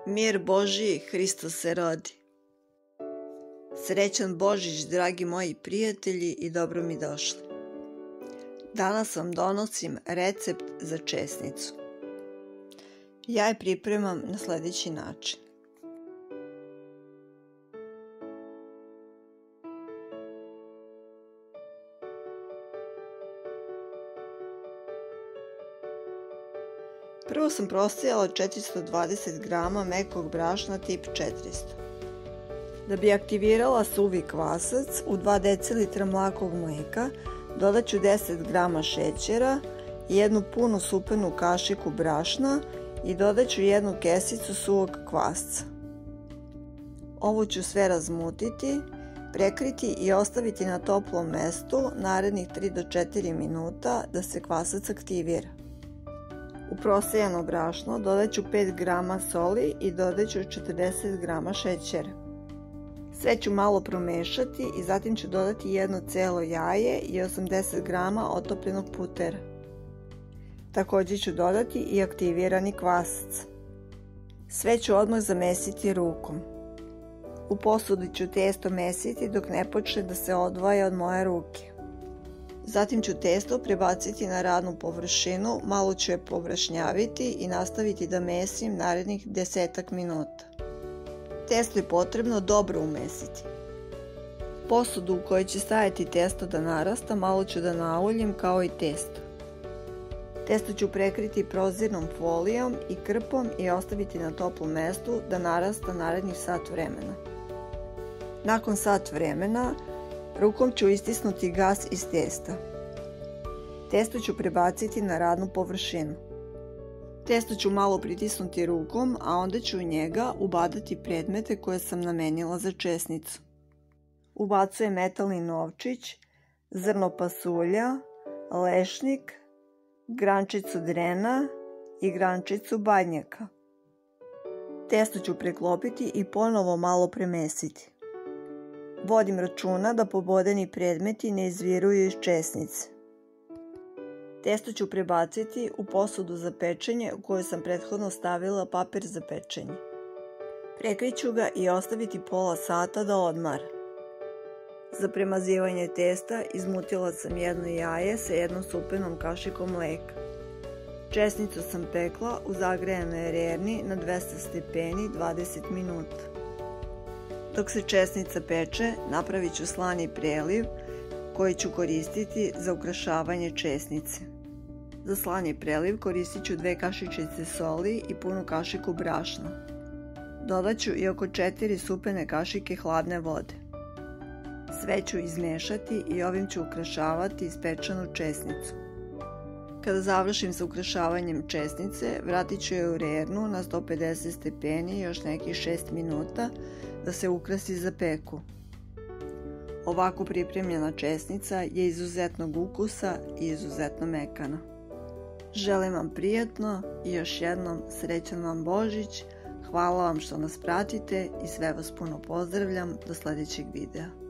Mir Božji, Hristos se rodi. Srećan Božić, dragi moji prijatelji, i dobro mi došli. Danas vam donosim recept za česnicu. Ja je pripremam na sljedeći način. Prvo sam prosijala 420 g mekog brašna tip 400. Da bi aktivirala suvi kvasac, u 2 dl mlakog mlijeka dodat ću 10 g šećera i jednu punu supenu kašiku brašna i dodat ću jednu kesicu suvog kvasca. Ovo ću sve razmutiti, prekriti i ostaviti na toplom mestu narednih 3 do 4 minuta da se kvasac aktivira. U prosijano brašno dodat ću 5 g soli i dodat ću 40 g šećera. Sve ću malo promešati i zatim ću dodati jedno cijelo jaje i 80 g otopljenog putera. Također ću dodati i aktivirani kvasac. Sve ću odmah zamesiti rukom. U posudi ću testo mesiti dok ne počne da se odvaja od moje ruke. Zatim ću testo prebaciti na radnu površinu, malo ću je površnjaviti i nastaviti da mesim narednih 10 minuta. Testo je potrebno dobro umesiti. Posudu u kojoj će stajati testo da narasta malo ću da nauljim kao i testo. Testo ću prekriti prozirnom folijom i krpom i ostaviti na toplom mestu da narasta narednih sat vremena. Nakon sat vremena rukom ću istisnuti gas iz testa. Testo ću prebaciti na radnu površinu. Testo ću malo pritisnuti rukom, a onda ću u njega ubadati predmete koje sam namenila za česnicu. Ubacujem metalni novčić, zrno pasulja, lešnik, grančicu drena i grančicu badnjaka. Testo ću preklopiti i ponovo malo premesiti. Vodim računa da pobodeni predmeti ne izviruju iz česnice. Testo ću prebaciti u posudu za pečenje u kojoj sam prethodno stavila papir za pečenje. Prekriću ga i ostaviti pola sata da odmara. Za premazivanje testa izmutila sam jedno jaje sa jednom supenom kašikom mlijeka. Česnicu sam pekla u zagrejanoj rerni na 200 stepeni 20 minuta. Dok se česnica peče, napravit ću slani preliv koji ću koristiti za ukrašavanje česnice. Za slani preliv koristit ću 2 kašičice soli i punu kašiku brašna. Dodat ću i oko 4 supene kašike hladne vode. Sve ću izmešati i ovim ću ukrašavati ispečenu česnicu. Kada završim sa ukrašavanjem česnice, vratit ću je u rernu na 150 stepeni još nekih 6 minuta da se ukrasi za peku. Ovako pripremljena česnica je izuzetnog ukusa i izuzetno mekana. Želim vam prijatno i još jednom srećan vam Božić. Hvala vam što nas pratite i sve vas puno pozdravljam do sljedećeg videa.